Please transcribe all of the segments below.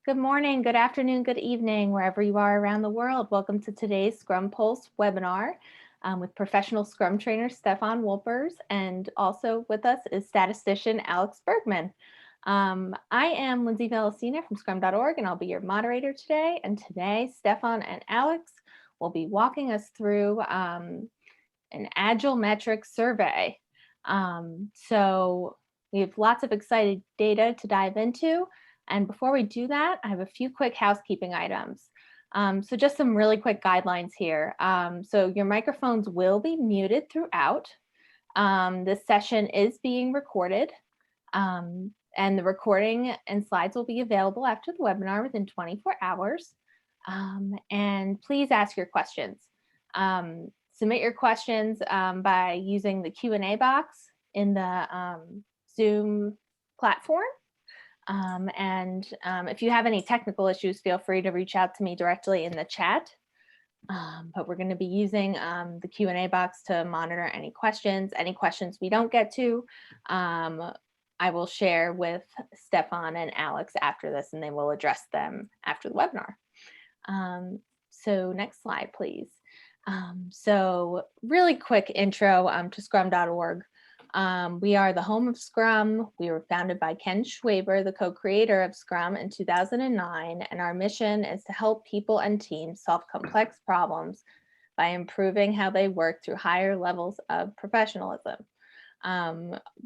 Good morning, good afternoon, good evening, wherever you are around the world. Welcome to today's Scrum Pulse webinar with professional Scrum trainer Stefan Wolpers, and also with us is statistician Alex Bergmann. I am Lindsay Velocina from Scrum.org, and I'll be your moderator today. And today, Stefan and Alex will be walking us through an Agile metrics survey. So we have lots of exciting data to dive into. And before we do that, I have a few quick housekeeping items. So just some really quick guidelines here. So your microphones will be muted throughout. This session is being recorded, and the recording and slides will be available after the webinar within 24 hours. And please ask your questions. Submit your questions by using the Q&A box in the Zoom platform. If you have any technical issues, feel free to reach out to me directly in the chat. But we're going to be using the Q&A box to monitor any questions we don't get to. I will share with Stefan and Alex after this, and they will address them after the webinar. So next slide, please. So really quick intro to Scrum.org. We are the home of Scrum. We were founded by Ken Schwaber, the co-creator of Scrum, in 2009, and our mission is to help people and teams solve complex problems by improving how they work through higher levels of professionalism.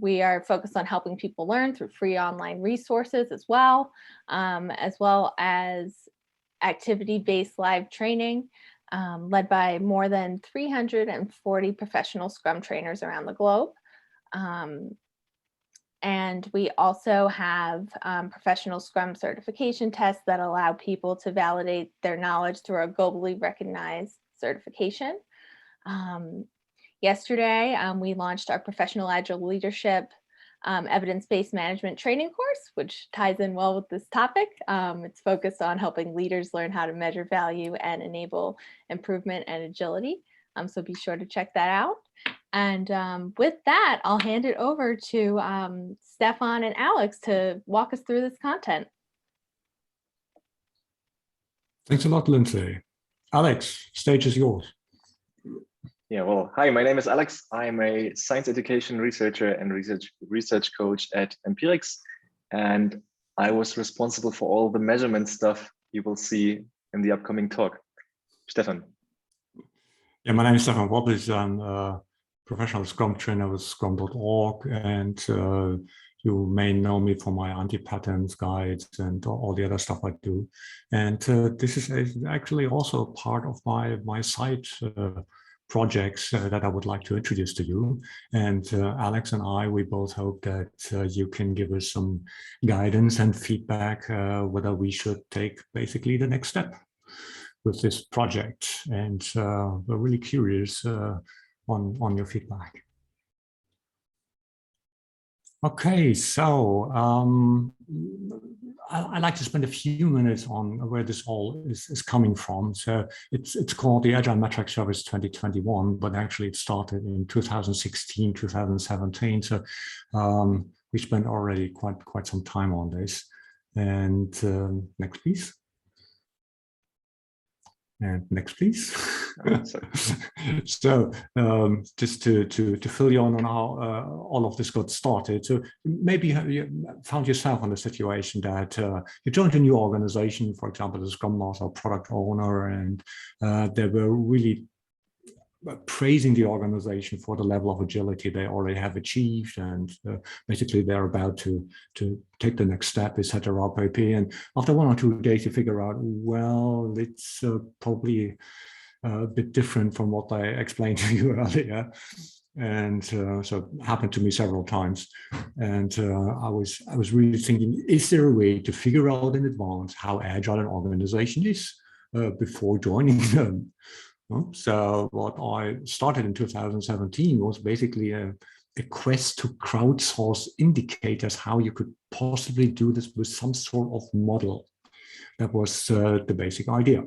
We are focused on helping people learn through free online resources as well as activity-based live training, led by more than 340 professional Scrum trainers around the globe. And we also have professional Scrum certification tests that allow people to validate their knowledge through a globally recognized certification. Yesterday, we launched our professional Agile leadership evidence-based management training course, which ties in well with this topic. It's focused on helping leaders learn how to measure value and enable improvement and agility. So be sure to check that out. And with that, I'll hand it over to Stefan and Alex to walk us through this content. Thanks a lot, Lindsay. Alex, stage is yours. Yeah, well, hi, my name is Alex. I'm a science education researcher and research coach at Empirics. And I was responsible for all the measurement stuff you will see in the upcoming talk. Stefan. Yeah, my name is Stefan Wolpers. I'm a professional Scrum trainer with Scrum.org, and you may know me for my anti-patterns guides and all the other stuff I do. And this is actually also part of my side projects that I would like to introduce to you. And Alex and I, we both hope that you can give us some guidance and feedback whether we should take basically the next step with this project, and we're really curious on your feedback. Okay, so I'd like to spend a few minutes on where this all is coming from. So it's called the Agile Metrics Service 2021, but actually it started in 2016, 2017. So we spent already quite some time on this. And next, please. And next, please. So just to fill you on how all of this got started. So maybe you found yourself in a situation that you joined a new organization, for example, as a Scrum Master or product owner, and they were really praising the organization for the level of agility they already have achieved, and basically they're about to take the next step, etc. And after 1 or 2 days, you figure out, well, it's probably a bit different from what I explained to you earlier. And so it happened to me several times. And I was really thinking, is there a way to figure out in advance how agile an organization is before joining them? So what I started in 2017 was basically a quest to crowdsource indicators how you could possibly do this with some sort of model. That was the basic idea.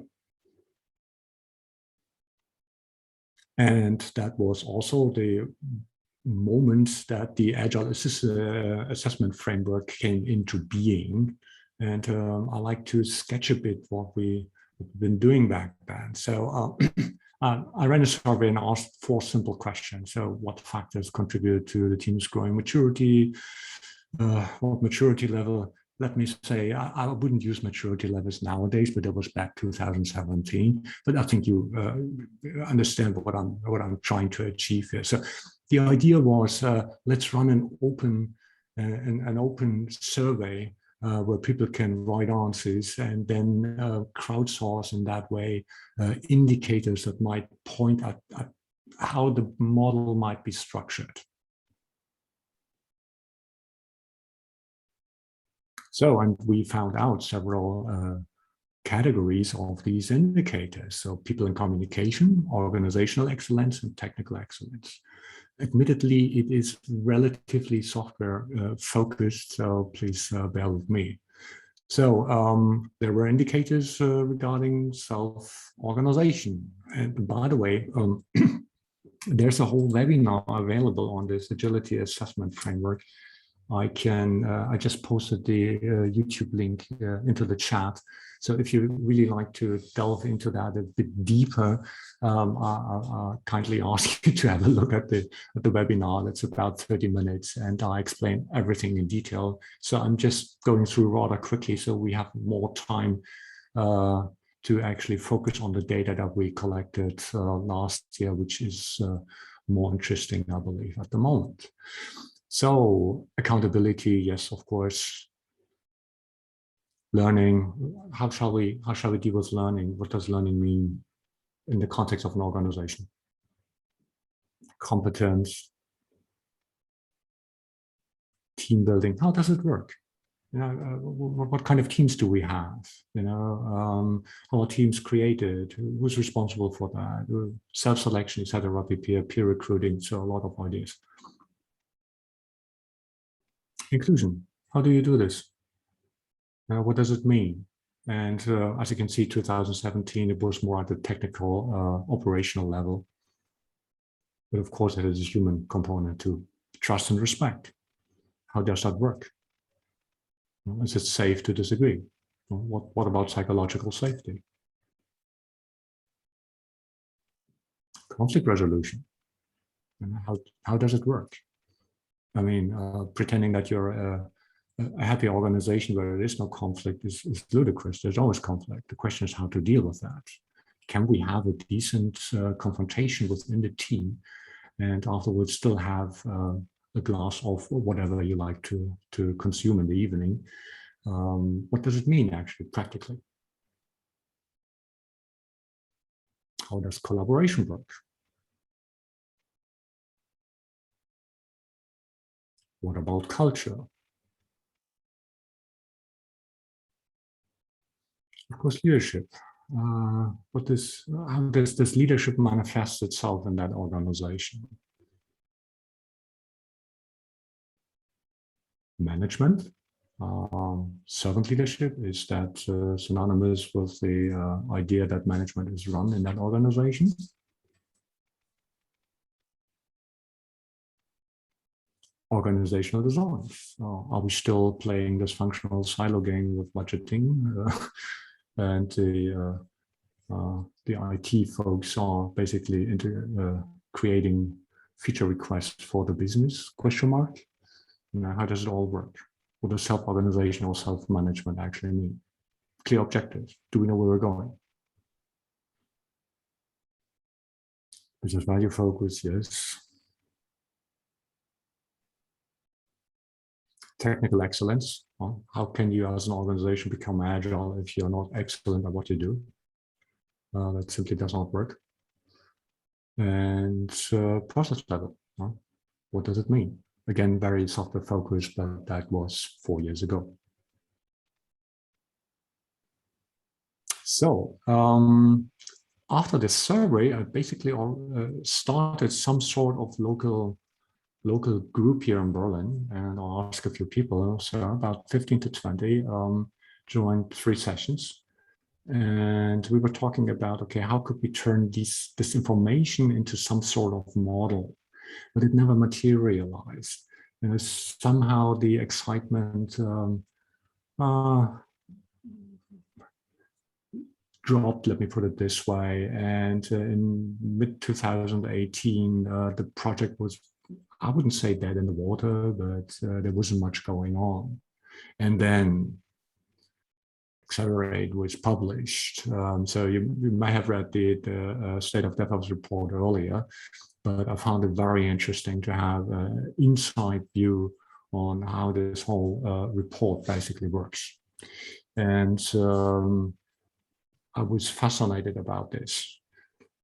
And that was also the moment that the Agile assessment framework came into being. And I like to sketch a bit what we've been doing back then. So I ran a survey and asked 4 simple questions. So what factors contribute to the team's growing maturity? What maturity level? Let me say, I wouldn't use maturity levels nowadays, but that was back 2017. But I think you understand what I'm trying to achieve here. So the idea was, let's run an open survey where people can write answers and then crowdsource in that way indicators that might point at how the model might be structured. So, and we found out several categories of these indicators. So people in communication, organizational excellence, and technical excellence. Admittedly, it is relatively software focused, so please bear with me. So there were indicators regarding self-organization. And by the way, there's a whole webinar available on this agility assessment framework. I just posted the YouTube link into the chat. So if you really like to delve into that a bit deeper, I kindly ask you to have a look at the webinar. It's about 30 minutes and I explain everything in detail. So I'm just going through rather quickly so we have more time to actually focus on the data that we collected last year, which is more interesting, I believe, at the moment. So accountability, yes, of course. Learning, how shall we deal with learning? What does learning mean in the context of an organization? Competence, team building, how does it work? You know, what kind of teams do we have? You know, how are teams created? Who's responsible for that? Self-selection, etc. Peer recruiting, so a lot of ideas. Inclusion, how do you do this? What does it mean? And as you can see, 2017, it was more at the technical, operational level. But of course, it has a human component too. Trust and respect. How does that work? Is it safe to disagree? What about psychological safety? Conflict resolution. How does it work? I mean, pretending that you're a happy organization where there is no conflict is ludicrous. There's always conflict. The question is how to deal with that. Can we have a decent confrontation within the team and afterwards still have a glass of whatever you like to consume in the evening? What does it mean actually practically? How does collaboration work? What about culture? Of course, leadership. How does this leadership manifest itself in that organization? Management. Servant leadership, is that synonymous with the idea that management is run in that organization? Organizational design. Are we still playing this functional silo game with budgeting? And the IT folks are basically into creating feature requests for the business, question mark? Now, how does it all work? What does self-organization or self-management actually mean? Clear objectives. Do we know where we're going? Business value focus, yes. Technical excellence. Well, how can you as an organization become agile if you're not excellent at what you do? That simply does not work. And process level. What does it mean? Again, very software focused, but that was 4 years ago. So after this survey, I basically started some sort of local group here in Berlin, and I asked a few people, so about 15 to 20 joined 3 sessions. And we were talking about, okay, how could we turn this information into some sort of model? But it never materialized. Somehow the excitement dropped, let me put it this way. And in mid 2018, the project was, I wouldn't say dead in the water, but there wasn't much going on. And then Accelerate was published. So you may have read the State of DevOps report earlier, but I found it very interesting to have an inside view on how this whole report basically works. And I was fascinated about this.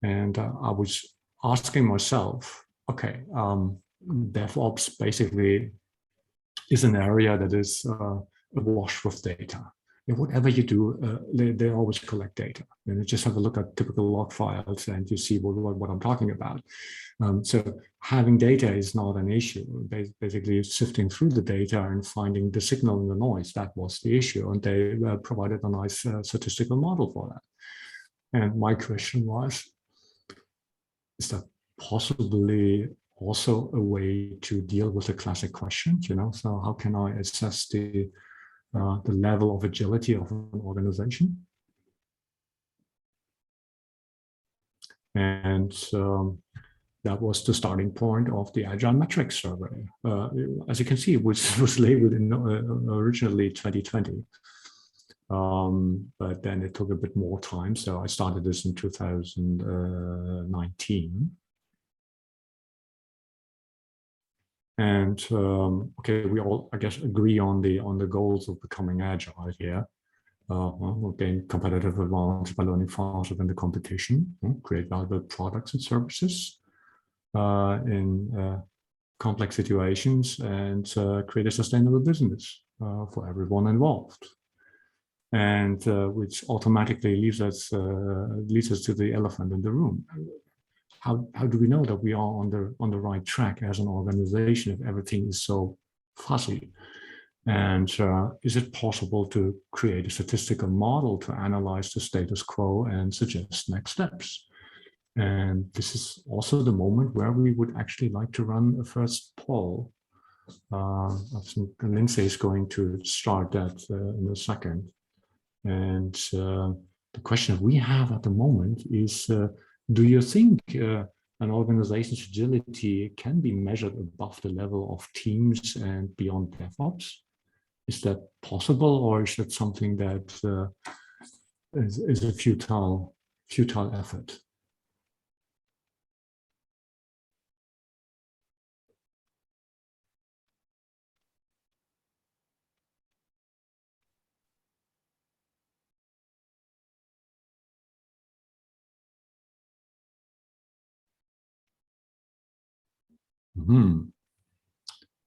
And I was asking myself, okay, DevOps basically is an area that is awash with data. And whatever you do, they always collect data. And you just have a look at typical log files and you see what I'm talking about. So having data is not an issue. Basically, sifting through the data and finding the signal and the noise, that was the issue. And they provided a nice statistical model for that. And my question was, is that possibly also a way to deal with the classic questions, So how can I assess the level of agility of an organization? And that was the starting point of the Agile metrics survey. As you can see, it was labeled in originally 2020. But then it took a bit more time. So I started this in 2019. And okay, we all, I guess, agree on the goals of becoming agile here. We'll gain competitive advantage by learning faster than the competition, create valuable products and services in complex situations, and create a sustainable business for everyone involved. And which automatically leads us to the elephant in the room. How do we know that we are on the right track as an organization if everything is so fuzzy? And is it possible to create a statistical model to analyze the status quo and suggest next steps? And this is also the moment where we would actually like to run a first poll. I think Lindsay is going to start that in a second. And the question we have at the moment is, do you think an organization's agility can be measured above the level of teams and beyond DevOps? Is that possible, or is that something that is a futile effort?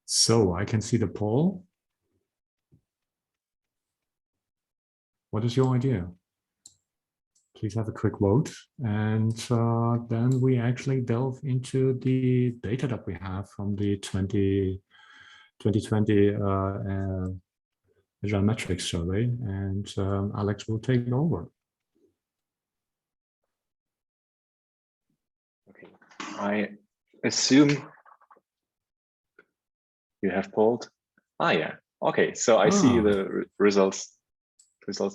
So I can see the poll. What is your idea? Please have a quick vote. And then we actually delve into the data that we have from the 2020 Agile metrics survey. And Alex will take it over. Okay, I assume you have polled. Yeah. Okay, so I see the results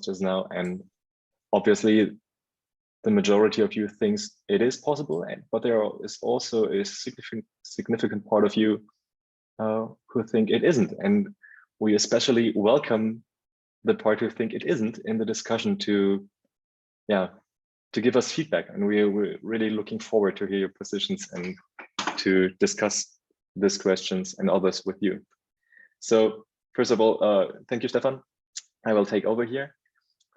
just now, and obviously the majority of you thinks it is possible, but there is also a significant part of you who think it isn't, and we especially welcome the part who think it isn't in the discussion to give us feedback, and we're really looking forward to hear your positions and to discuss these questions and others with you. So first of all, thank you, Stefan. I will take over here.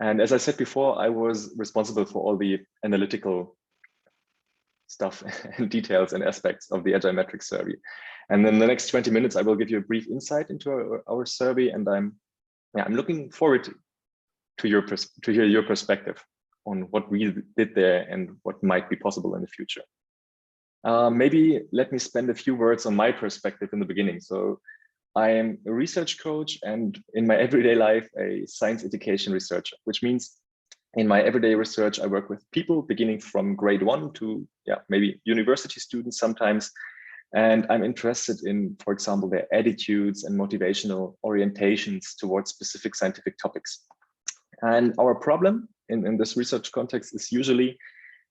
And as I said before, I was responsible for all the analytical stuff and details and aspects of the Agile metrics survey. And in the next 20 minutes, I will give you a brief insight into our survey. And I'm looking forward to hear your perspective on what we did there and what might be possible in the future. Maybe let me spend a few words on my perspective in the beginning. So I am a research coach and in my everyday life, a science education researcher, which means in my everyday research, I work with people beginning from grade 1 to maybe university students sometimes. And I'm interested in, for example, their attitudes and motivational orientations towards specific scientific topics. And our problem in this research context is usually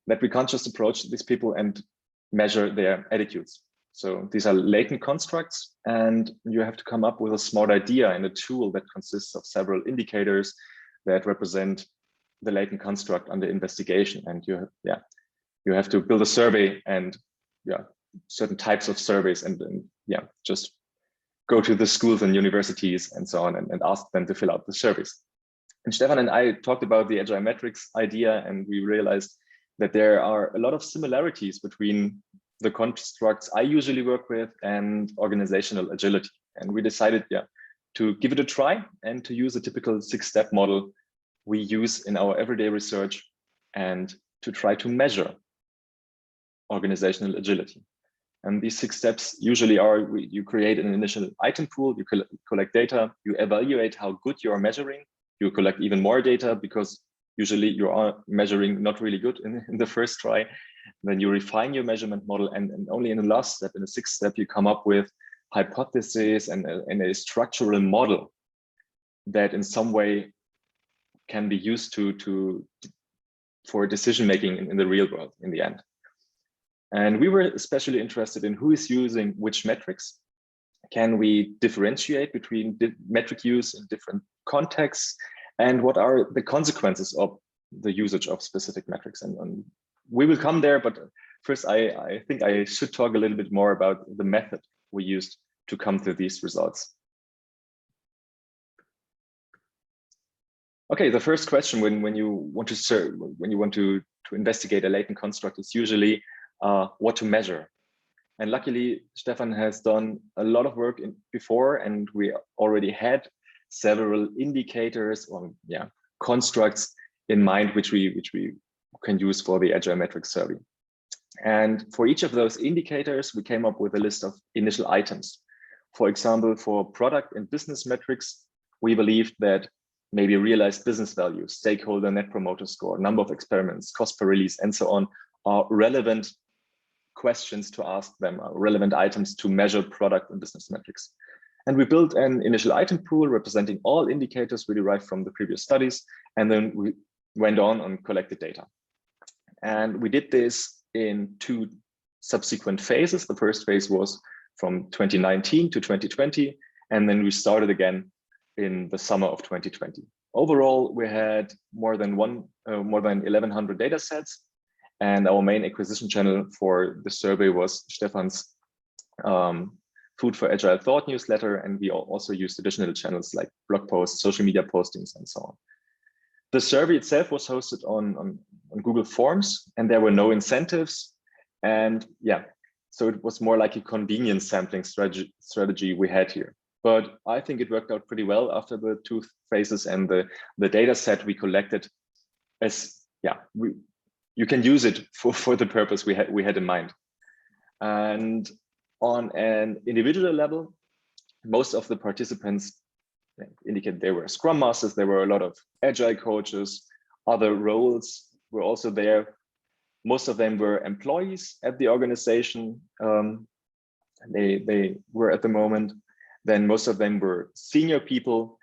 that we can't just approach these people and measure their attitudes. So these are latent constructs, and you have to come up with a smart idea and a tool that consists of several indicators that represent the latent construct under investigation. And you have to build a survey and certain types of surveys and just go to the schools and universities and so on and ask them to fill out the surveys. And Stefan and I talked about the Agile metrics idea, and we realized that there are a lot of similarities between the constructs I usually work with and organizational agility. And we decided to give it a try and to use a typical 6-step model we use in our everyday research and to try to measure organizational agility. And these 6 steps usually are, you create an initial item pool, you collect data, you evaluate how good you are measuring, you collect even more data because usually you are measuring not really good in the first try. Then you refine your measurement model, and only in the last step, in the 6th step, you come up with hypotheses and a structural model that in some way can be used for decision making in the real world in the end. And we were especially interested in who is using which metrics. Can we differentiate between metric use in different contexts? And what are the consequences of the usage of specific metrics? And we will come there, but first I think I should talk a little bit more about the method we used to come to these results. Okay, the first question when you want to investigate a latent construct is usually what to measure. And luckily, Stefan has done a lot of work before, and we already had several indicators or constructs in mind which we can use for the Agile metrics survey. And for each of those indicators, we came up with a list of initial items. For example, for product and business metrics, we believed that maybe realized business value, stakeholder net promoter score, number of experiments, cost per release, and so on are relevant questions to ask them, are relevant items to measure product and business metrics. And we built an initial item pool representing all indicators we derived from the previous studies, and then we went on and collected data. And we did this in 2 subsequent phases. The first phase was from 2019 to 2020, and then we started again in the summer of 2020. Overall, we had more than 1,100 data sets, and our main acquisition channel for the survey was Stefan's Food for Agile Thought newsletter, and we also used additional channels like blog posts, social media postings, and so on. The survey itself was hosted on Google Forms, and there were no incentives. And so it was more like a convenience sampling strategy we had here. But I think it worked out pretty well after the 2 phases, and the data set we collected you can use it for the purpose we had in mind. And on an individual level, most of the participants indicate they were Scrum Masters. There were a lot of Agile coaches. Other roles were also there. Most of them were employees at the organization. They were at the moment. Then most of them were senior people,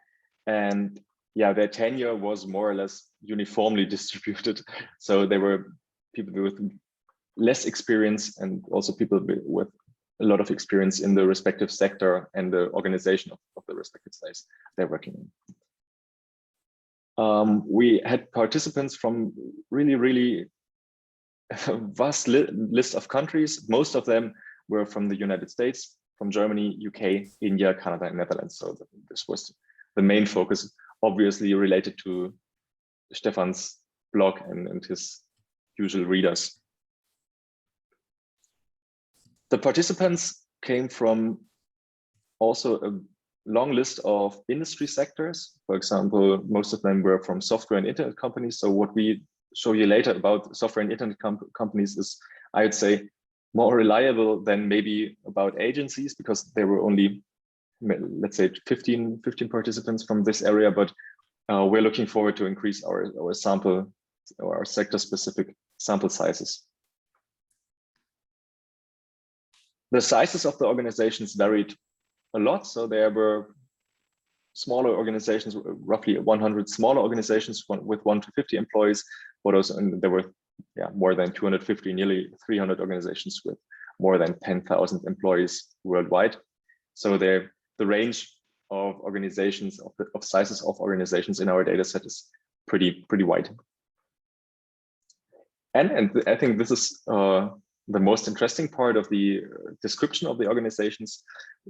and their tenure was more or less uniformly distributed. So there were people with less experience and also people with a lot of experience in the respective sector and the organization of the respective place they're working in. We had participants from really vast list of countries. Most of them were from the United States, from Germany, UK, India, Canada, and Netherlands. So this was the main focus, obviously related to Stefan's blog and his usual readers. The participants came from also a long list of industry sectors. For example, most of them were from software and internet companies. So what we show you later about software and internet companies is, I would say, more reliable than maybe about agencies, because there were only, let's say, 15 participants from this area. But we're looking forward to increase our sample or our sector specific sample sizes. The sizes of the organizations varied a lot. So there were smaller organizations, roughly 100 smaller organizations with 1 to 50 employees, but also there were more than 250, nearly 300 organizations with more than 10,000 employees worldwide. So the range of organizations, of sizes of organizations in our data set is pretty wide. And I think this is the most interesting part of the description of the organizations.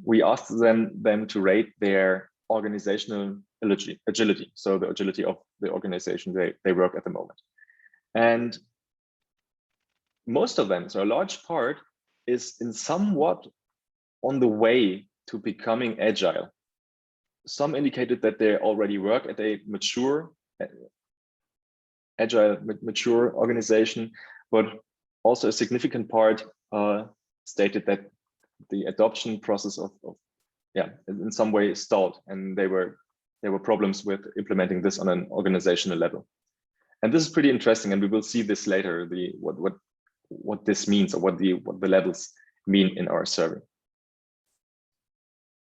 We asked them to rate their organizational agility, so the agility of the organization they work at the moment. And most of them, so a large part, is in somewhat on the way to becoming agile. Some indicated that they already work at a mature, agile, mature organization, but also a significant part stated that the adoption process in some way stalled, and there were problems with implementing this on an organizational level. And this is pretty interesting, and we will see this later, what this means, or what the levels mean in our survey.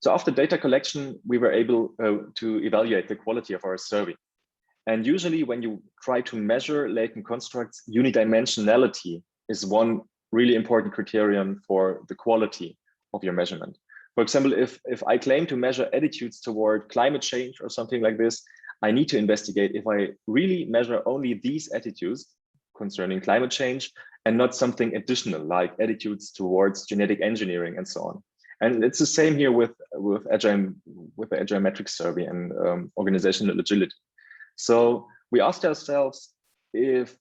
So after data collection, we were able to evaluate the quality of our survey. And usually when you try to measure latent constructs, unidimensionality is one really important criterion for the quality of your measurement. For example, if I claim to measure attitudes toward climate change or something like this, I need to investigate if I really measure only these attitudes concerning climate change and not something additional like attitudes towards genetic engineering and so on. And it's the same here with the Agile metrics survey and organizational agility. So we asked ourselves if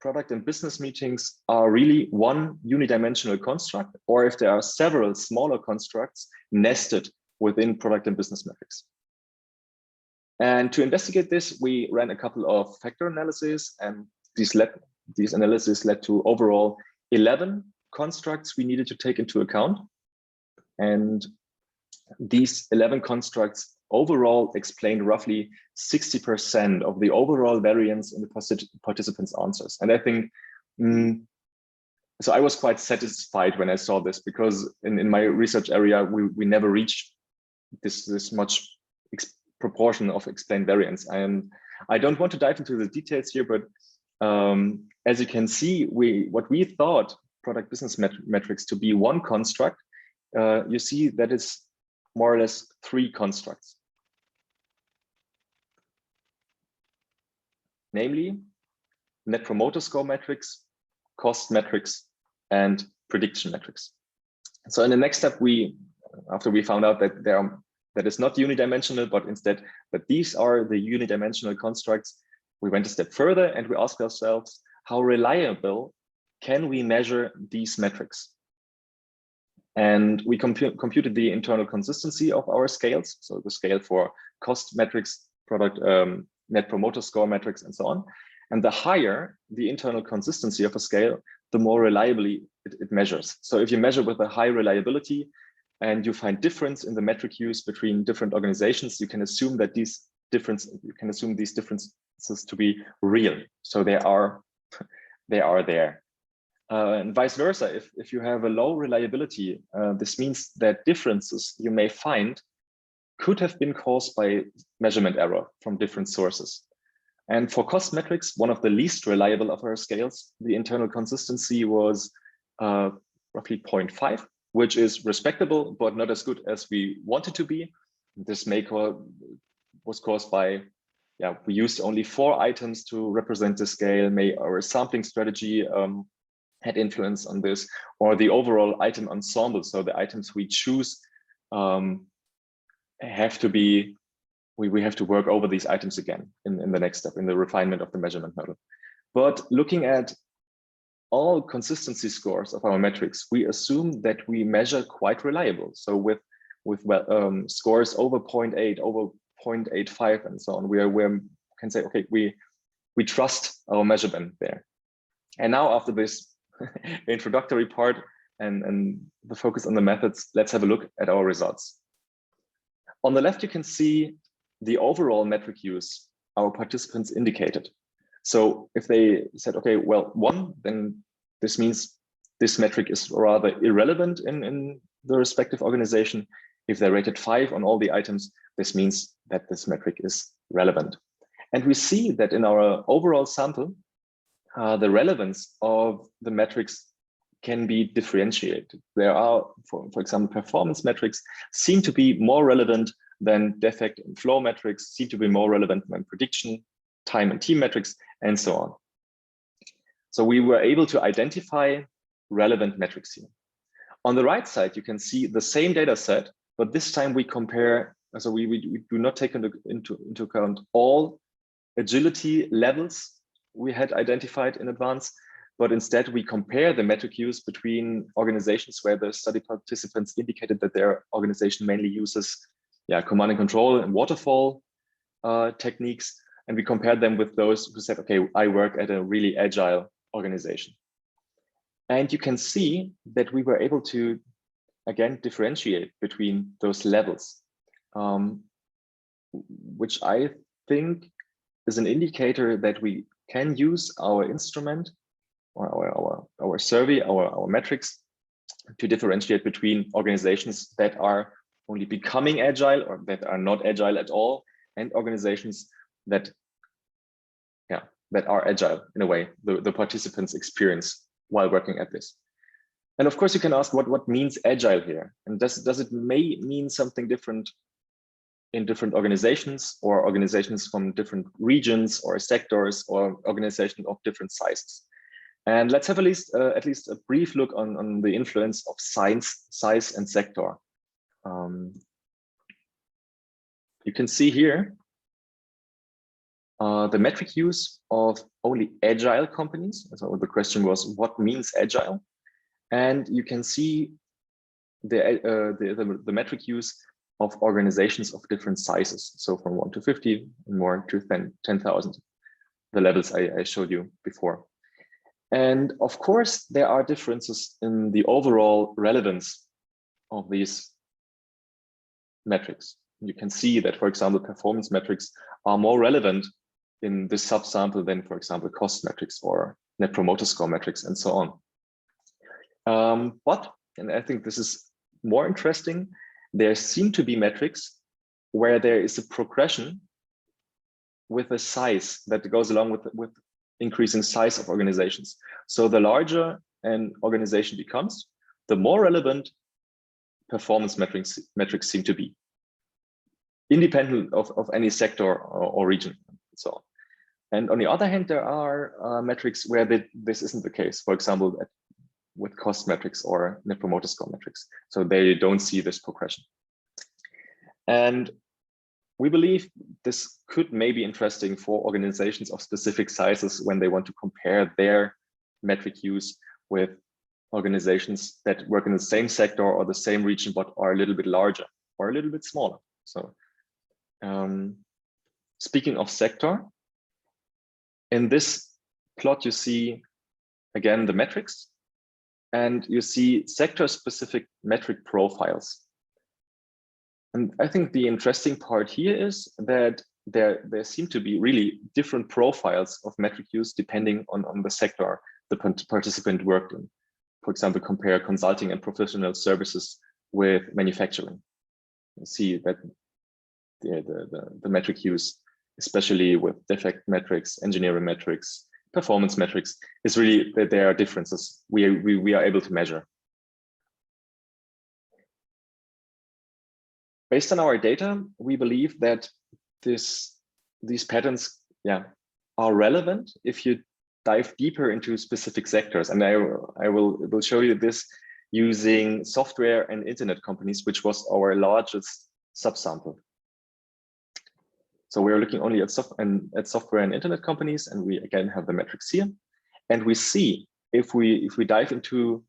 product and business meetings are really one unidimensional construct, or if there are several smaller constructs nested within product and business metrics. And to investigate this, we ran a couple of factor analyses, and these analyses led to overall 11 constructs we needed to take into account. And these 11 constructs overall explained roughly 60% of the overall variance in the participants' answers. And I think, so I was quite satisfied when I saw this, because in my research area, we never reached this much proportion of explained variance. And I don't want to dive into the details here, but as you can see, what we thought product business metrics to be one construct, you see that it's more or less 3 constructs. Namely, net promoter score metrics, cost metrics, and prediction metrics. So in the next step, after we found out that that is not unidimensional, but instead that these are the unidimensional constructs, we went a step further and we asked ourselves, how reliable can we measure these metrics? And we computed the internal consistency of our scales. So the scale for cost metrics, product net promoter score metrics, and so on. And the higher the internal consistency of a scale, the more reliably it measures. So if you measure with a high reliability and you find difference in the metric use between different organizations, you can assume that these differences to be real. So they are there. And vice versa, if you have a low reliability, this means that differences you may find could have been caused by measurement error from different sources. And for cost metrics, one of the least reliable of our scales, the internal consistency was roughly 0.5, which is respectable, but not as good as we wanted to be. This was caused by, we used only 4 items to represent the scale. Our sampling strategy had influence on this, or the overall item ensemble. So the items we choose have to be, we have to work over these items again in the next step, in the refinement of the measurement model. But looking at all consistency scores of our metrics, we assume that we measure quite reliable. So with scores over 0.8, over 0.85, and so on, we can say, okay, we trust our measurement there. And now after this introductory part and the focus on the methods, let's have a look at our results. On the left, you can see the overall metric use our participants indicated. So if they said, okay, well, 1, then this means this metric is rather irrelevant in the respective organization. If they're rated 5 on all the items, this means that this metric is relevant. And we see that in our overall sample, the relevance of the metrics can be differentiated. There are, for example, performance metrics seem to be more relevant than defect and flow metrics, seem to be more relevant than prediction, time and team metrics, and so on. So we were able to identify relevant metrics here. On the right side, you can see the same data set, but this time we compare, so we do not take into account all agility levels we had identified in advance, but instead we compare the metric use between organizations where the study participants indicated that their organization mainly uses command and control and waterfall techniques. And we compared them with those who said, okay, I work at a really agile organization. And you can see that we were able to, again, differentiate between those levels, which I think is an indicator that we can use our instrument or our survey, our metrics, to differentiate between organizations that are only becoming agile or that are not agile at all, and organizations that are agile in a way the participants experience while working at this. And of course, you can ask what means agile here, and does it may mean something different in different organizations, or organizations from different regions or sectors, or organizations of different sizes. And let's have at least a brief look on the influence of size and sector. You can see here the metric use of only agile companies. So the question was, what means agile? And you can see the metric use of organizations of different sizes. So from 1 to 50 and more to 10,000, the levels I showed you before. And of course, there are differences in the overall relevance of these metrics. You can see that, for example, performance metrics are more relevant in this subsample than, for example, cost metrics or net promoter score metrics and so on. But, and I think this is more interesting, there seem to be metrics where there is a progression with a size that goes along with increasing size of organizations. So the larger an organization becomes, the more relevant performance metrics seem to be, independent of any sector or region and so on. And on the other hand, there are metrics where this isn't the case. For example, with cost metrics or net promoter score metrics. So they don't see this progression. And we believe this could may be interesting for organizations of specific sizes when they want to compare their metric use with organizations that work in the same sector or the same region, but are a little bit larger or a little bit smaller. So speaking of sector, in this plot, you see, again, the metrics, and you see sector-specific metric profiles. And I think the interesting part here is that there seem to be really different profiles of metric use depending on the sector the participant worked in. For example, compare consulting and professional services with manufacturing. You see that the metric use, especially with defect metrics, engineering metrics, performance metrics, is really that there are differences we are able to measure. Based on our data, we believe that these patterns are relevant if you dive deeper into specific sectors. And I will show you this using software and internet companies, which was our largest subsample. So we're looking only at software and internet companies, and we again have the metrics here. And we see if we dive into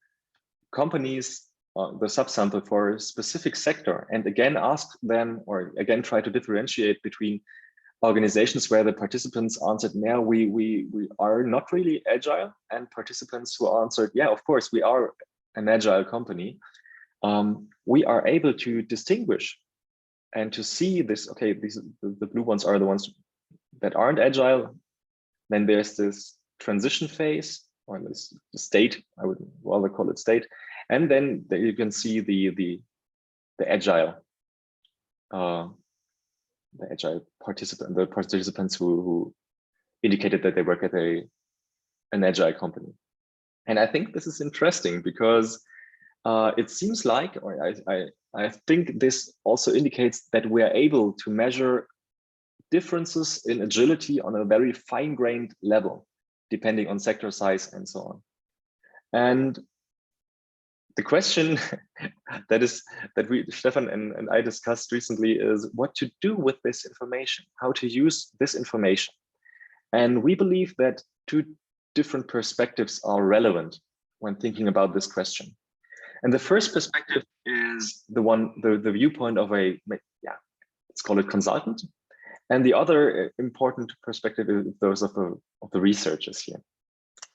companies, the subsample for a specific sector, and again ask them, or again try to differentiate between organizations where the participants answered, "No, we are not really agile," and participants who answered, "Yeah, of course we are an agile company," we are able to distinguish and to see this. Okay, the blue ones are the ones that aren't agile. Then there's this transition phase, or this state. I would rather call it state. And then you can see the agile the Agile participants who indicated that they work at an Agile company. And I think this is interesting because it seems like, or I think this also indicates that we are able to measure differences in agility on a very fine-grained level, depending on sector size and so on. And the question that Stefan and I discussed recently is what to do with this information, how to use this information. And we believe that two different perspectives are relevant when thinking about this question. And the first perspective is the viewpoint of let's call it consultant. And the other important perspective is those of the researchers here.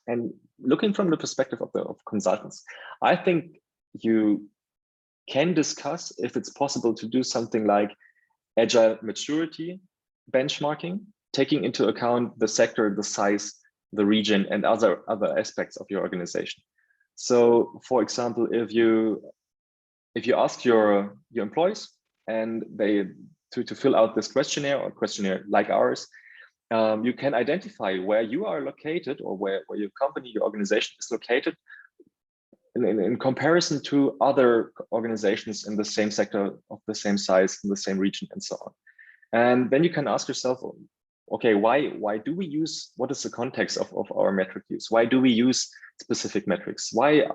And looking from the perspective of consultants, I think you can discuss if it's possible to do something like Agile maturity benchmarking, taking into account the sector, the size, the region, and other aspects of your organization. So, for example, if you ask your employees and they to fill out this questionnaire or questionnaire like ours, you can identify where you are located or where your company, your organization is located in comparison to other organizations in the same sector of the same size, in the same region, and so on. And then you can ask yourself, okay, why do we use, what is the context of our metric use? Why do we use specific metrics? Why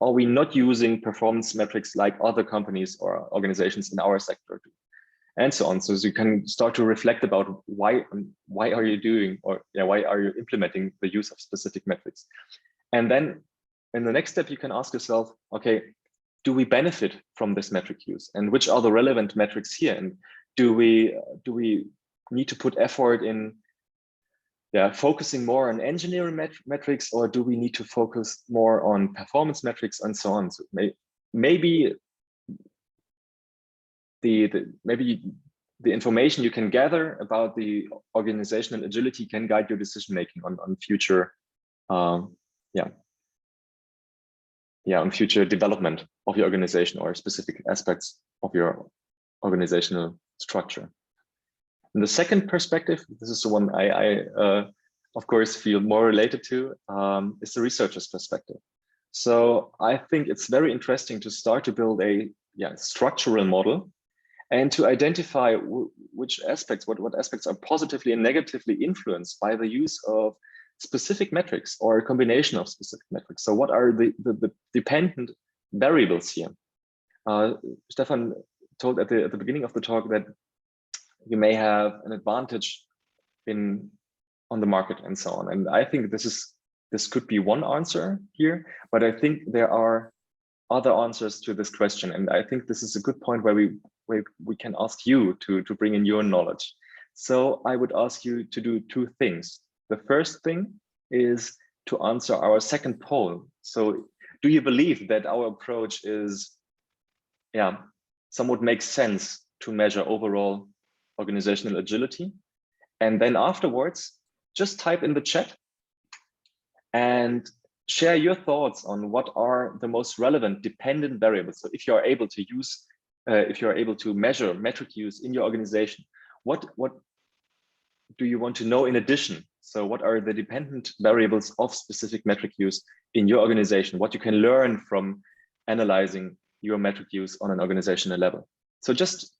are we not using performance metrics like other companies or organizations in our sector do? And so on. So you can start to reflect about why are you doing, or why are you implementing the use of specific metrics? And then in the next step, you can ask yourself, okay, do we benefit from this metric use? And which are the relevant metrics here? And do we need to put effort in focusing more on engineering metrics, or do we need to focus more on performance metrics and so on? So maybe the information you can gather about the organizational agility can guide your decision making on future on future development of your organization or specific aspects of your organizational structure. And the second perspective, this is the one I of course feel more related to, is the researcher's perspective. So I think it's very interesting to start to build a structural model and to identify which aspects, what aspects are positively and negatively influenced by the use of specific metrics or a combination of specific metrics. So what are the dependent variables here? Stefan told at the beginning of the talk that you may have an advantage on the market and so on. And I think this could be one answer here, but I think there are other answers to this question. And I think this is a good point where we can ask you to bring in your knowledge. So I would ask you to do two things. The first thing is to answer our second poll. So do you believe that our approach is, somewhat makes sense to measure overall organizational agility? And then afterwards, just type in the chat and share your thoughts on what are the most relevant dependent variables. So if you are able to use, if you are able to measure metric use in your organization, what do you want to know in addition? So what are the dependent variables of specific metric use in your organization? What you can learn from analyzing your metric use on an organizational level. So just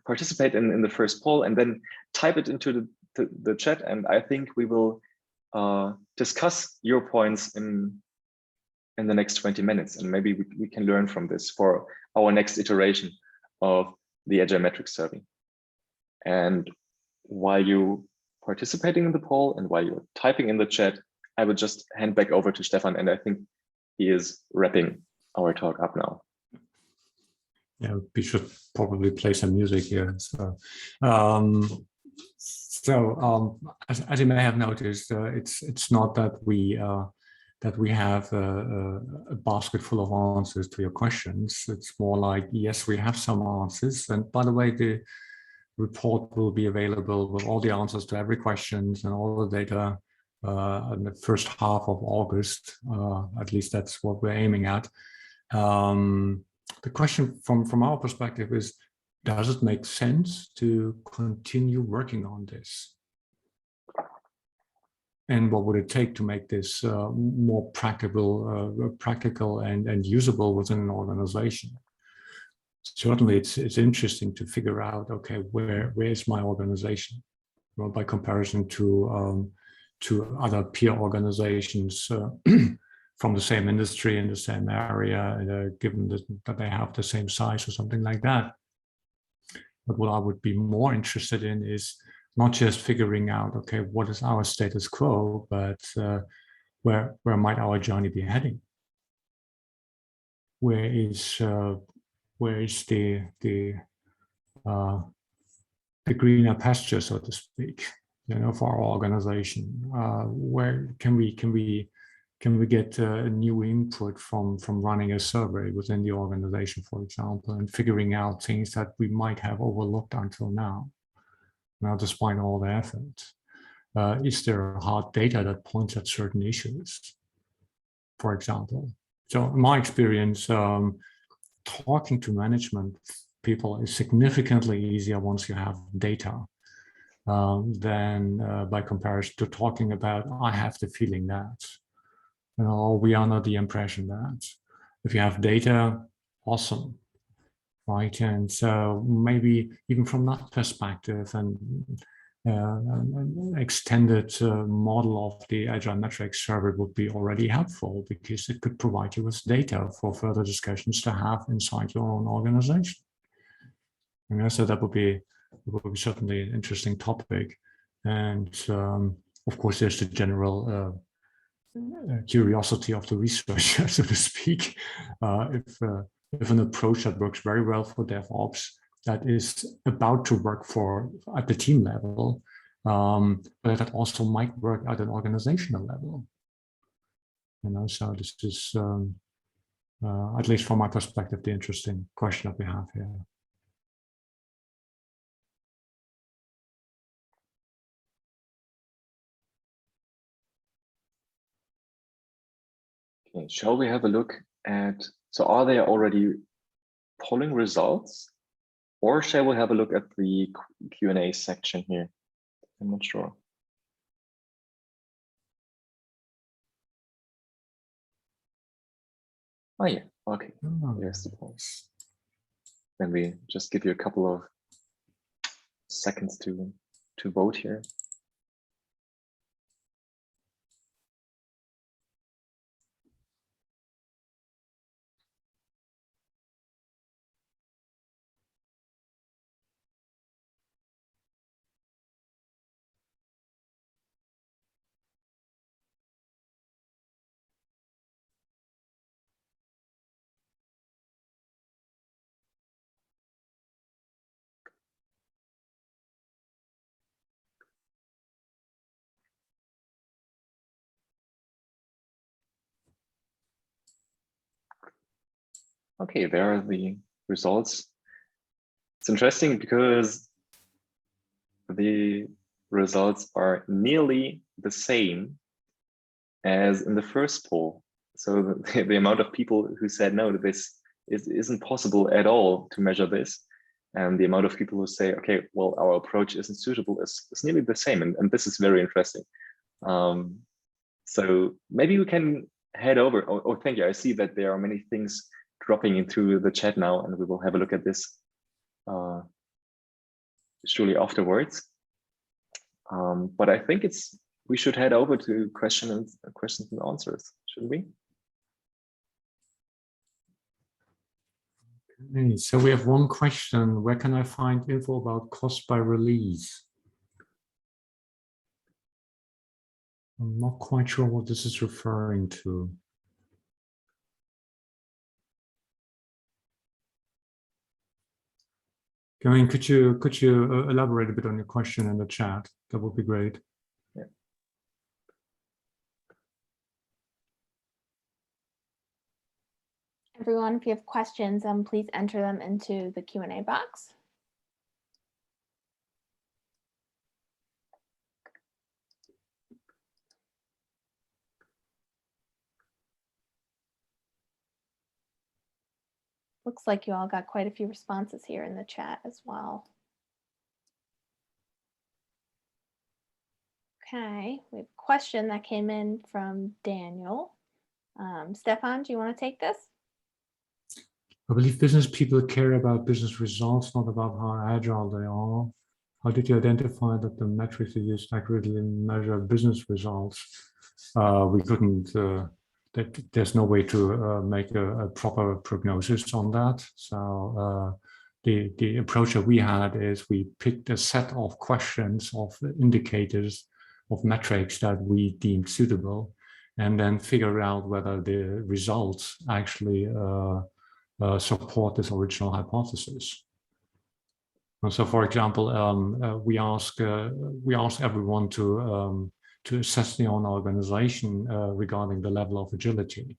participate in the first poll and then type it into the chat. And I think we will discuss your points in the next 20 minutes. And maybe we can learn from this for our next iteration of the Agile Metrics Survey. And while you participating in the poll and while you're typing in the chat, I would just hand back over to Stefan, and I think he is wrapping our talk up now. Yeah, we should probably play some music here. So, as you may have noticed, it's not that we have a basket full of answers to your questions. It's more like, yes, we have some answers. And by the way, the report will be available with all the answers to every question and all the data in the first half of August. At least that's what we're aiming at. The question from our perspective is, does it make sense to continue working on this? And what would it take to make this more practical and usable within an organization? Certainly, it's interesting to figure out, okay, where is my organization? Well, by comparison to other peer organizations from the same industry in the same area, given that they have the same size or something like that. But what I would be more interested in is not just figuring out, okay, what is our status quo, but where might our journey be heading? Where is the greener pasture, so to speak, for our organization? Where can we get new input from running a survey within the organization, for example, and figuring out things that we might have overlooked until now, despite all the effort? Is there hard data that points at certain issues, for example? So in my experience, talking to management people is significantly easier once you have data than by comparison to talking about, I have the feeling that, we are under the impression that. If you have data, awesome, right? And so maybe even from that perspective, and an extended model of the Agile metrics survey would be already helpful, because it could provide you with data for further discussions to have inside your own organization. So that would be certainly an interesting topic. And of course, there's the general curiosity of the researcher, so to speak. If an approach that works very well for DevOps, that is about to work at the team level, but that also might work at an organizational level. So this is, at least from my perspective, the interesting question that we have here. Okay, shall we have a look at, so are there already polling results, or shall we have a look at the Q&A section here? I'm not sure. Oh yeah, okay, there's the polls. Then we just give you a couple of seconds to vote here. Okay, there are the results. It's interesting because the results are nearly the same as in the first poll. So the amount of people who said no to this isn't possible at all to measure this. And the amount of people who say, okay, well, our approach isn't suitable is nearly the same. And this is very interesting. So maybe we can head over. Oh, thank you. I see that there are many things dropping into the chat now, and we will have a look at this surely afterwards. But I think we should head over to questions and answers, shouldn't we? Okay, so we have one question. Where can I find info about cost by release? I'm not quite sure what this is referring to. I mean, could you elaborate a bit on your question in the chat? That would be great. Yeah. Everyone, if you have questions, please enter them into the Q&A box. Looks like you all got quite a few responses here in the chat as well. Okay, we have a question that came in from Daniel. Stefan, do you want to take this? I believe business people care about business results, not about how agile they are. How did you identify that the metrics you used accurately measure business results? We couldn't, there's no way to make a proper prognosis on that. So the approach that we had is we picked a set of questions, of indicators, of metrics that we deemed suitable, and then figure out whether the results actually support this original hypothesis. And so, for example, we ask everyone to assess their own organization regarding the level of agility.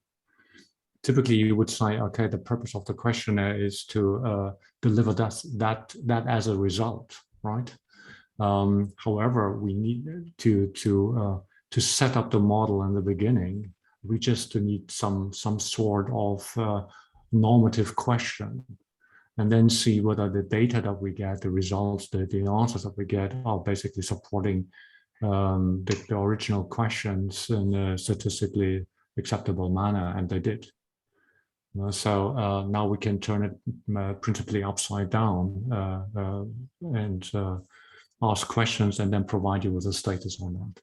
Typically, you would say, okay, the purpose of the questionnaire is to deliver that as a result, right? However, we need to set up the model in the beginning. We just need some sort of normative question, and then see whether the data that we get, the results, the answers that we get are basically supporting the original questions in a statistically acceptable manner, and they did. So now we can turn it principally upside down and ask questions and then provide you with a status on that.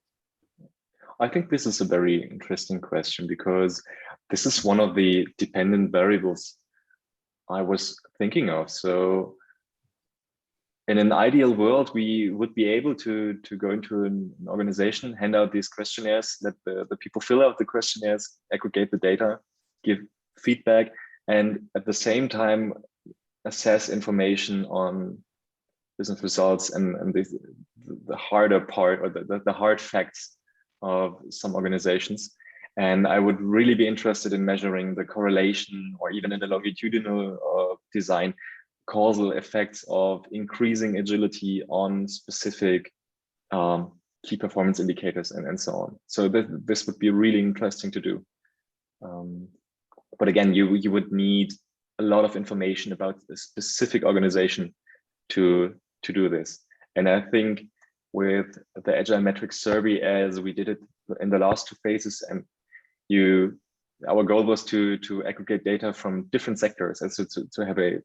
I think this is a very interesting question, because this is one of the dependent variables I was thinking of. So in an ideal world, we would be able to go into an organization, hand out these questionnaires, let the people fill out the questionnaires, aggregate the data, give feedback, and at the same time assess information on business results and the harder part, or the hard facts of some organizations. And I would really be interested in measuring the correlation, or even in the longitudinal design, causal effects of increasing agility on specific key performance indicators and so on. So this would be really interesting to do. But again, you would need a lot of information about the specific organization to do this. And I think with the Agile Metrics Survey, as we did it in the last two phases, and our goal was to aggregate data from different sectors, and so to have a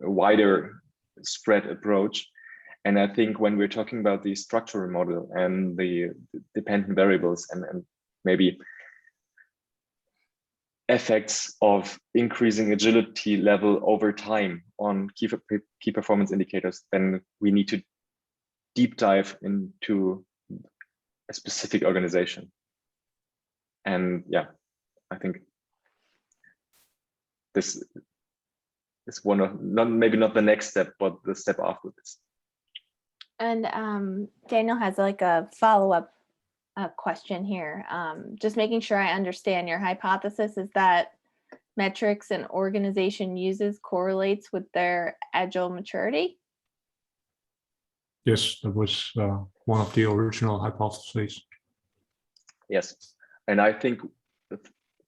wider spread approach. And I think when we're talking about the structural model and the dependent variables and maybe effects of increasing agility level over time on key performance indicators, then we need to deep dive into a specific organization. And yeah, I think this is one of, maybe not the next step, but the step after this. And Daniel has like a follow-up question here. Just making sure I understand your hypothesis is that metrics an organization uses correlates with their agile maturity? Yes, that was one of the original hypotheses. Yes, and I think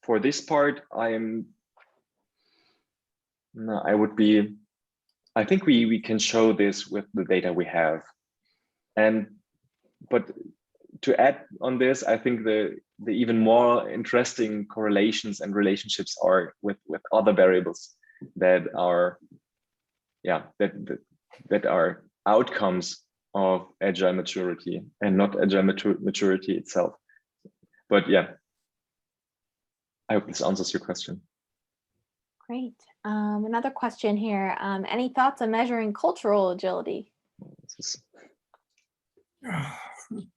for this part, I think we can show this with the data we have. But to add on this, I think the even more interesting correlations and relationships are with other variables that are, that are outcomes of agile maturity and not agile maturity itself. But yeah, I hope this answers your question. Great. Another question here. Any thoughts on measuring cultural agility?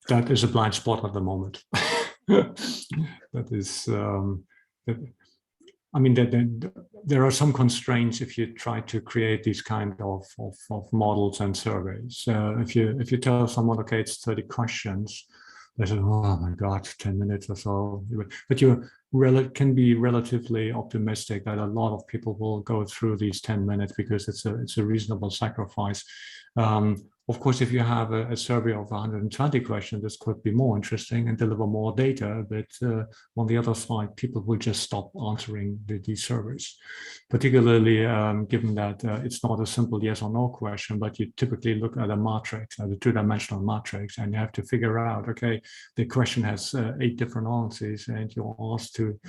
That is a blind spot at the moment. That is, I mean, there are some constraints if you try to create these kind of models and surveys. If you tell someone, okay, it's 30 questions, they say, oh my God, 10 minutes or so. But you can be relatively optimistic that a lot of people will go through these 10 minutes because it's a reasonable sacrifice. Of course, if you have a survey of 120 questions, this could be more interesting and deliver more data. But on the other side, people will just stop answering these surveys, particularly given that it's not a simple yes or no question, but you typically look at a matrix, the two-dimensional matrix, and you have to figure out, okay, the question has 8 different answers, and you're asked to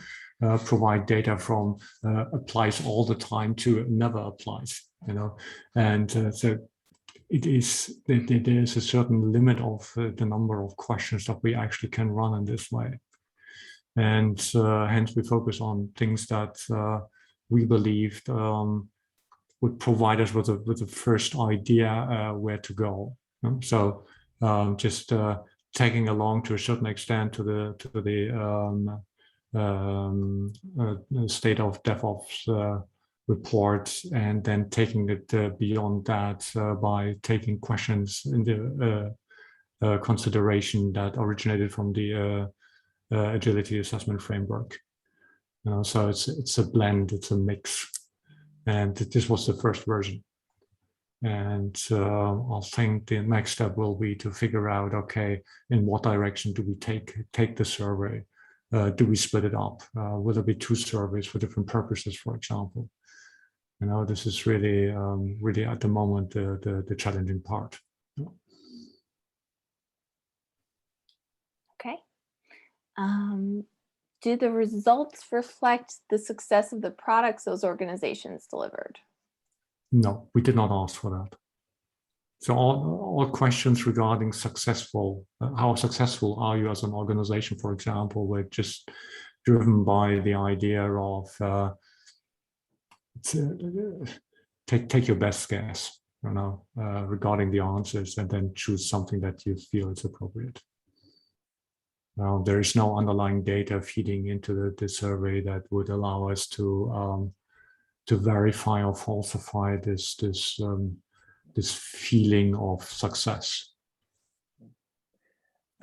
provide data from applies all the time to never applies, and so there's a certain limit of the number of questions that we actually can run in this way. And hence we focus on things that we believed would provide us with a first idea where to go. So just tagging along to a certain extent to the state of DevOps reports, and then taking it beyond that by taking questions into consideration that originated from the agility assessment framework. So it's a blend, it's a mix, and this was the first version. And I think the next step will be to figure out, okay, in what direction do we take the survey? Do we split it up? Will there be 2 surveys for different purposes, for example? This is really, really at the moment the challenging part. Okay. Do the results reflect the success of the products those organizations delivered? No, we did not ask for that. So all questions regarding how successful are you as an organization, for example, were just driven by the idea of take your best guess, regarding the answers, and then choose something that you feel is appropriate. There is no underlying data feeding into the survey that would allow us to verify or falsify this feeling of success.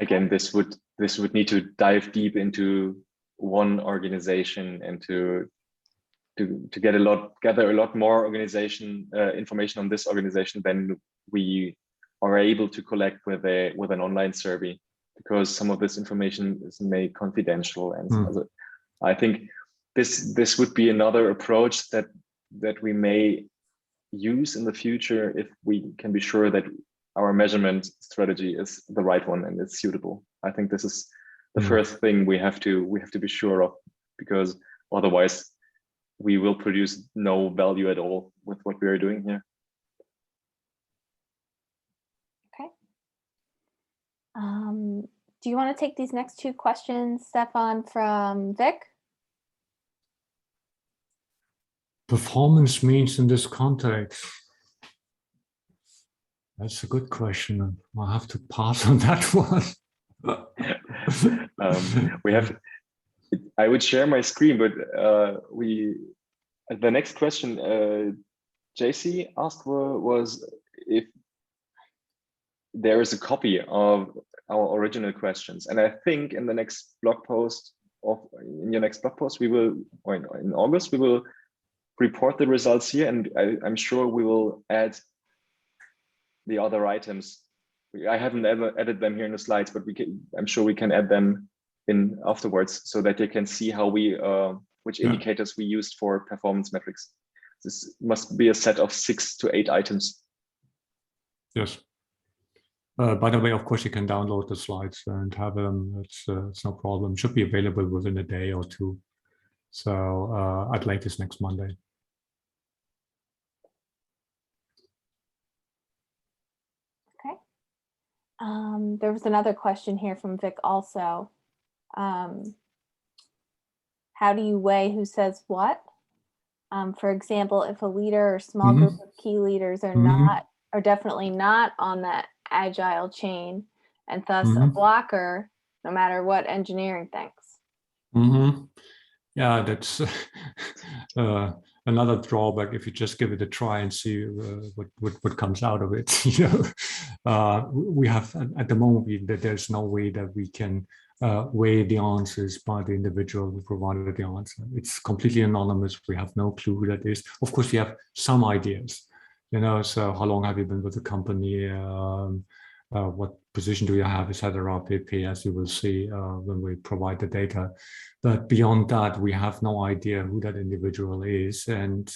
Again, this would need to dive deep into one organization and to gather a lot more information on this organization than we are able to collect with an online survey, because some of this information is made confidential. And I think this would be another approach that we may use in the future if we can be sure that our measurement strategy is the right one and it's suitable. I think this is the first thing we have to be sure of, because otherwise we will produce no value at all with what we are doing here. Okay. Do you want to take these next 2 questions, Stefan, from Vic? Performance means in this context. That's a good question. I'll have to pass on that one. I would share my screen, but the next question JC asked was if there is a copy of our original questions. And I think in the next blog post, in August, we will report the results here, and I'm sure we will add the other items. I haven't ever added them here in the slides, but I'm sure we can add them in afterwards so that you can see how which indicators we used for performance metrics. This must be a set of 6 to 8 items. Yes. By the way, of course, you can download the slides and have them. It's no problem. Should be available within a day or 2. So at latest next Monday. Okay. There was another question here from Vic also. How do you weigh who says what? For example, if a leader or small group of key leaders are definitely not on that Agile chain, and thus a blocker, no matter what engineering thinks. Yeah, that's another drawback. If you just give it a try and see what comes out of it, we have at the moment that there's no way that we can weigh the answers by the individual who provided the answer. It's completely anonymous. We have no clue who that is. Of course, we have some ideas. So how long have you been with the company? What position do you have, etc. pp, as you will see when we provide the data. But beyond that, we have no idea who that individual is and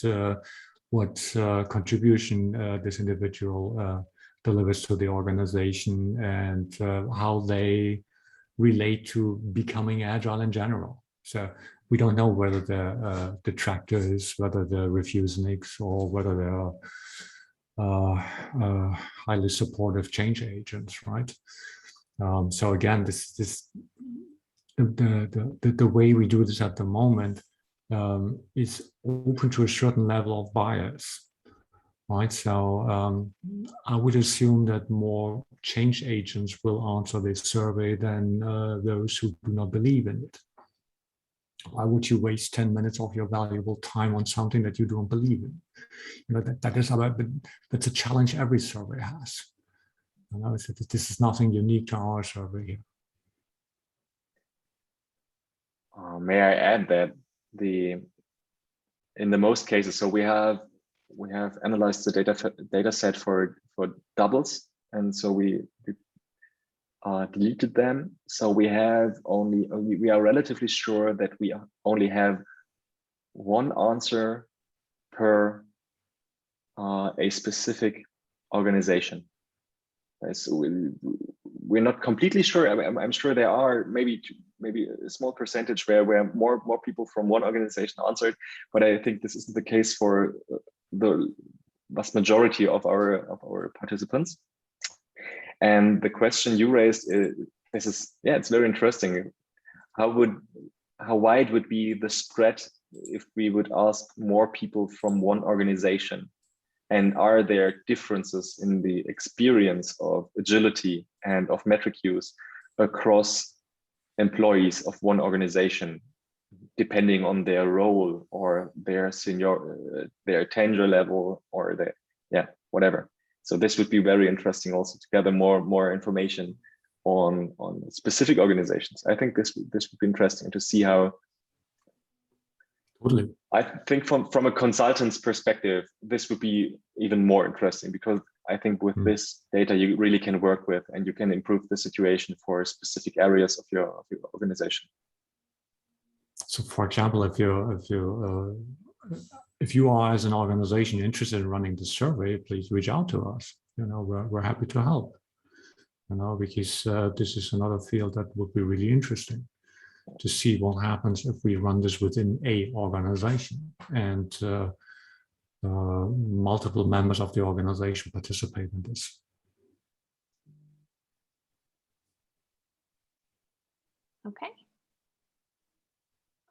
what contribution this individual delivers to the organization, and how they relate to becoming agile in general. So we don't know whether they're detractors, whether they're refuseniks, or whether they're highly supportive change agents, right? So again, the way we do this at the moment is open to a certain level of bias, right? So I would assume that more change agents will answer this survey than those who do not believe in it. Why would you waste 10 minutes of your valuable time on something that you don't believe in? That's a challenge every survey has. This is nothing unique to our survey here. May I add that in the most cases, so we have analyzed the data set for doubles, and so we deleted them. So we are relatively sure that we only have one answer per a specific organization. So we're not completely sure. I'm sure there are maybe a small percentage where more people from one organization answered, but I think this isn't the case for the vast majority of our participants. And the question you raised it's very interesting. How wide would be the spread if we would ask more people from one organization? And are there differences in the experience of agility and of metric use across employees of one organization, depending on their role or their their tenure level, or whatever? So this would be very interesting also to gather more information on specific organizations. I think this would be interesting to see how. Totally. I think from a consultant's perspective, this would be even more interesting, because I think with this data you really can work with, and you can improve the situation for specific areas of your organization. So, for example, if you are as an organization interested in running the survey, please reach out to us. We're happy to help. Because this is another field that would be really interesting to see what happens if we run this within a organization and multiple members of the organization participate in this. Okay.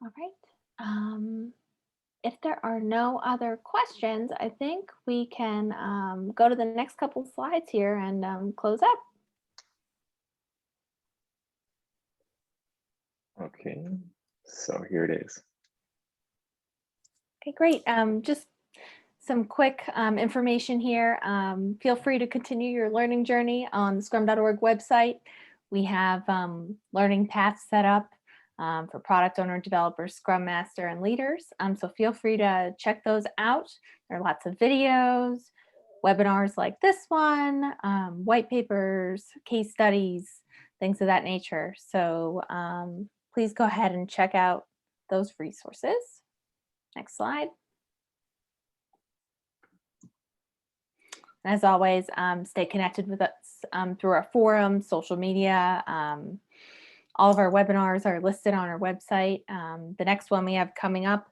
All right. If there are no other questions, I think we can go to the next couple slides here and close up. Okay, so here it is. Okay, great. Just some quick information here. Feel free to continue your learning journey on the Scrum.org website. We have learning paths set up for product owner, developers, Scrum Master, and leaders. So feel free to check those out. There are lots of videos, webinars like this one, white papers, case studies, things of that nature. So please go ahead and check out those resources. Next slide. As always, stay connected with us through our forum, social media. All of our webinars are listed on our website. The next one we have coming up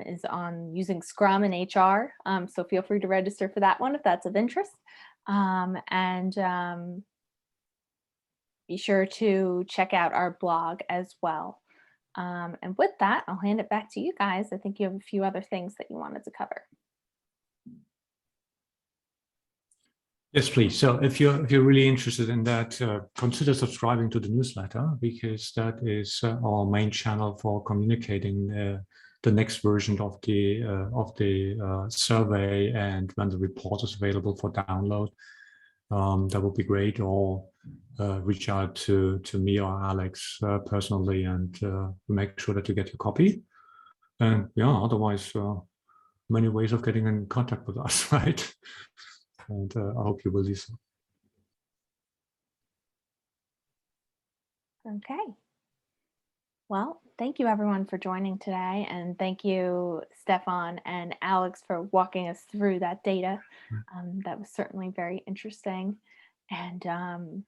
is on using Scrum in HR. So feel free to register for that one if that's of interest. And be sure to check out our blog as well. And with that, I'll hand it back to you guys. I think you have a few other things that you wanted to cover. Yes, please. So if you're really interested in that, consider subscribing to the newsletter, because that is our main channel for communicating the next version of the survey, and when the report is available for download. That would be great. Or reach out to me or Alex personally, and make sure that you get your copy. And yeah, otherwise, many ways of getting in contact with us, right? And I hope you will do so. Okay. Well, thank you everyone for joining today, and thank you, Stefan and Alex, for walking us through that data. That was certainly very interesting. And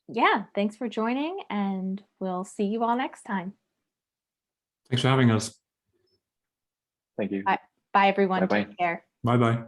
yeah, thanks for joining, and we'll see you all next time. Thanks for having us. Thank you. Bye, everyone. Bye-bye. Take care. Bye-bye.